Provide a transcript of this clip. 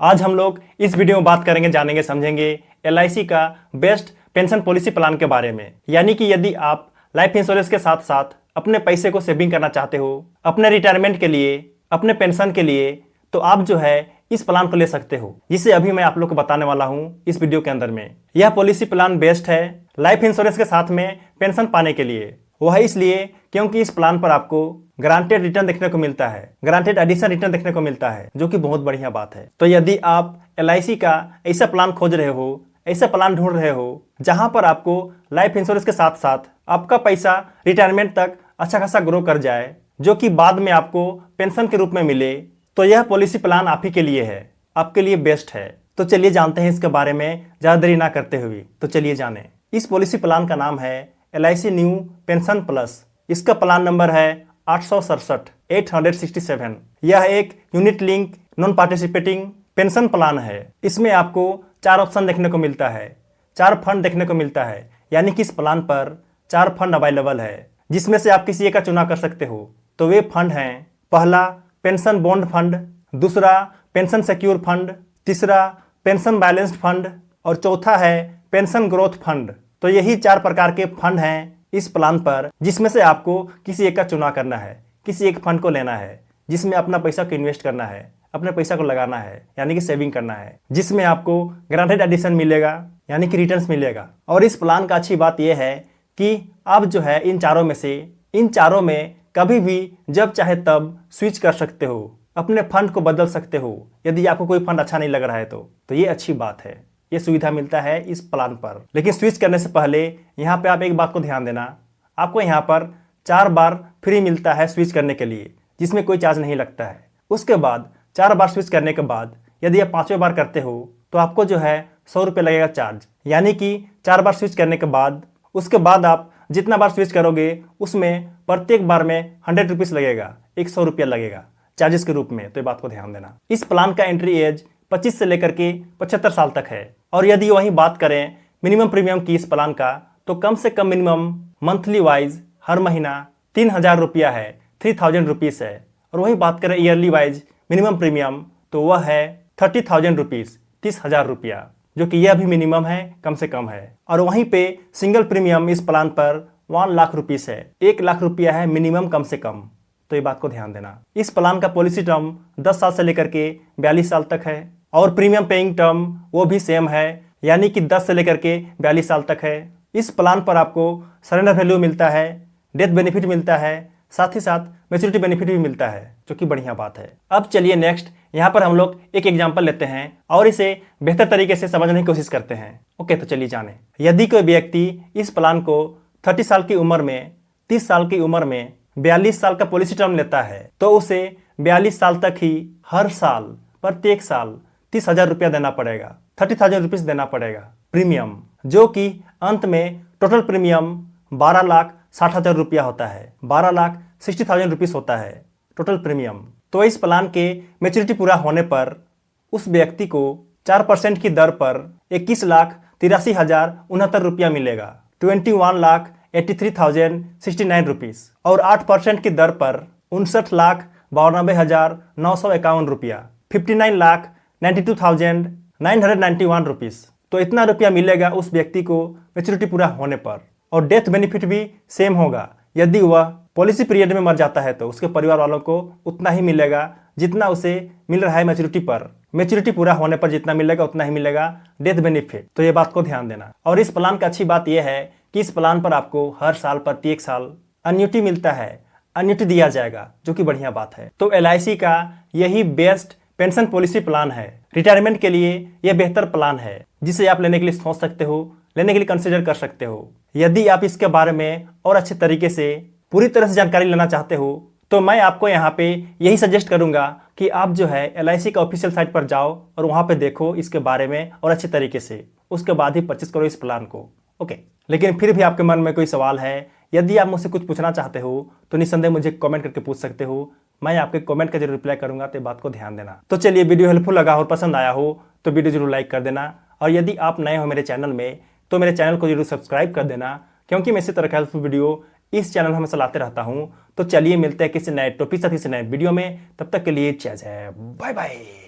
आज हम लोग इस वीडियो में बात करेंगे, जानेंगे, समझेंगे एलआईसी का बेस्ट पेंशन पॉलिसी प्लान के बारे में। यानी कि यदि आप लाइफ इंश्योरेंस के साथ साथ अपने पैसे को सेविंग करना चाहते हो, अपने रिटायरमेंट के लिए, अपने पेंशन के लिए, तो आप जो है इस प्लान को ले सकते हो, जिसे अभी मैं आप लोग को बताने वाला हूं इस वीडियो के अंदर में। यह पॉलिसी प्लान बेस्ट है लाइफ इंश्योरेंस के साथ में पेंशन पाने के लिए। वह इसलिए क्योंकि इस प्लान पर आपको गारंटेड रिटर्न देखने को मिलता है, गारंटेड एडिशन रिटर्न देखने को मिलता है, जो कि बहुत बढ़िया बात है। तो यदि आप एलआईसी का ऐसा प्लान खोज रहे हो, ऐसा प्लान ढूंढ रहे हो जहां पर आपको लाइफ इंश्योरेंस के साथ साथ आपका पैसा रिटायरमेंट तक अच्छा खासा ग्रो कर जाए, जो कि बाद में आपको पेंशन के रूप में मिले, तो यह पॉलिसी प्लान आप ही के लिए है, आपके लिए बेस्ट है। तो चलिए जानते हैं इसके बारे में ज्यादा देरी ना करते हुए। तो चलिए जाने। इस पॉलिसी प्लान का नाम है एलआईसी न्यू पेंशन प्लस। इसका प्लान नंबर है 867। यह एक unit link non participating pension plan है। इसमें आपको 4 ऑप्शन देखने को मिलता है, 4 फंड देखने को मिलता है। यानी कि इस प्लान पर 4 फंड अवेलेबल है, जिसमें से आप किसी एक का चुनाव कर सकते हो। तो वे फंड हैं, पहला पेंशन बॉन्ड फंड, दूसरा पेंशन सिक्योर फंड, तीसरा पेंशन बैलेंस्ड फंड और चौथा है पेंशन ग्रोथ फंड। तो यही 4 प्रकार के फंड हैं इस प्लान पर, जिसमें से आपको किसी एक का चुनाव करना है, किसी एक फंड को लेना है, जिसमें अपना पैसा को इन्वेस्ट करना है, अपने पैसा को लगाना है, यानी कि सेविंग करना है, जिसमें आपको गारंटेड एडिशन मिलेगा, यानी कि रिटर्न्स मिलेगा। और इस प्लान का अच्छी बात यह है कि आप जो है इन चारों में कभी भी जब चाहे तब स्विच कर सकते हो, अपने फंड को बदल सकते हो यदि आपको कोई फंड अच्छा नहीं लग रहा है तो ये अच्छी बात है। ये सुविधा मिलता है इस प्लान पर। लेकिन स्विच करने से पहले यहाँ पे आप एक बात को ध्यान देना, आपको यहाँ पर 4 बार फ्री मिलता है स्विच करने के लिए, जिसमें कोई चार्ज नहीं लगता है। उसके बाद 4 बार स्विच करने के बाद यदि आप 5वें बार करते हो तो आपको जो है 100 रुपये लगेगा चार्ज। यानी कि 4 बार स्विच करने के बाद उसके बाद आप जितना बार स्विच करोगे उसमें प्रत्येक बार में 100 रुपीज़ लगेगा, 100 रुपया लगेगा चार्जेस के रूप में। तो ये बात को ध्यान देना। इस प्लान का एंट्री एज 25 से लेकर के 75 साल तक है। और यदि वहीं बात करें मिनिमम प्रीमियम की इस प्लान का, तो कम से कम मिनिमम मंथली वाइज हर महीना 3000 रुपया है, 3000 रुपीज़ है। और वहीं बात करें ईयरली वाइज मिनिमम प्रीमियम, तो वह है 30,000 रुपीज़, 30,000 रुपया, जो कि यह भी मिनिमम है, कम से कम है। और वहीं पे सिंगल प्रीमियम इस प्लान पर 1 लाख रुपीज़ है, 1 लाख रुपया है मिनिमम, कम से कम। तो ये बात को ध्यान देना। इस प्लान का पॉलिसी टर्म 10 साल से लेकर के 42 साल तक है। और प्रीमियम पेइंग टर्म वो भी सेम है, यानी कि 10 से लेकर के 42 साल तक है। इस प्लान पर आपको सरेंडर वैल्यू मिलता है, डेथ बेनिफिट मिलता है, साथ ही साथ मैच्योरिटी बेनिफिट भी मिलता है, जो कि बढ़िया बात है। अब चलिए नेक्स्ट यहाँ पर हम लोग एक एग्जाम्पल लेते हैं और इसे बेहतर तरीके से समझने की कोशिश करते हैं। ओके, तो चलिए जाने। यदि कोई व्यक्ति इस प्लान को 30 साल की उम्र में, 30 साल की उम्र में 42 साल का पॉलिसी टर्म लेता है, तो उसे 42 साल तक ही हर साल, प्रत्येक साल 30,000 रुपया देना पड़ेगा, 30,000 रुपीज़ देना पड़ेगा प्रीमियम, जो कि अंत में टोटल प्रीमियम 12,60,000 रुपया होता है, 12,60,000 रुपीज़ होता है टोटल प्रीमियम। तो इस प्लान के मैच्योरिटी पूरा होने पर उस व्यक्ति को 4% की दर पर 21,83,069 रुपया मिलेगा, 21,83,069 रुपीज़। और 8% की दर पर 59,92,951 रुपया, 59,92,991 रुपीज़। तो इतना रुपया मिलेगा उस व्यक्ति को मैच्योरिटी पूरा होने पर। और डेथ बेनिफिट भी सेम होगा। यदि वह पॉलिसी पीरियड में मर जाता है तो उसके परिवार वालों को उतना ही मिलेगा जितना उसे मिल रहा है मैच्योरिटी पर। मैच्योरिटी पूरा होने पर जितना मिलेगा उतना ही मिलेगा डेथ बेनिफिट। तो ये बात को ध्यान देना। और इस प्लान का अच्छी बात यह है कि इस प्लान पर आपको हर साल प्रत्येक साल अन्युटी मिलता है, अन्युटी दिया जाएगा, जो कि बढ़िया बात है। तो एलआईसी का यही बेस्ट पेंशन पॉलिसी प्लान है। रिटायरमेंट के लिए यह बेहतर प्लान है, जिसे आप लेने के लिए सोच सकते हो, लेने के लिए कंसिडर कर सकते हो। यदि आप इसके बारे में और अच्छे तरीके से पूरी तरह से जानकारी लेना चाहते हो, तो मैं आपको यहाँ पे यही सजेस्ट करूंगा कि आप जो है एलआईसी का ऑफिशियल साइट पर जाओ और वहाँ पे देखो इसके बारे में और अच्छे तरीके से, उसके बाद ही परचेस करो इस प्लान को। ओके, लेकिन फिर भी आपके मन में कोई सवाल है, यदि आप मुझसे कुछ पूछना चाहते हो, तो निस्संदेह मुझे कमेंट करके पूछ सकते हो। मैं आपके कमेंट का जरूर रिप्लाई करूंगा, तो बात को ध्यान देना। तो चलिए, वीडियो हेल्पफुल लगा और पसंद आया हो तो वीडियो जरूर लाइक कर देना। और यदि आप नए हो मेरे चैनल में, तो मेरे चैनल को जरूर सब्सक्राइब कर देना, क्योंकि मैं इसी तरह का हेल्पफुल वीडियो इस चैनल में हमेशा लाते रहता हूँ। तो चलिए मिलते हैं किसी नए टॉपिक साथ, किसी नए वीडियो में। तब तक के लिए जय जय, बाय बाय।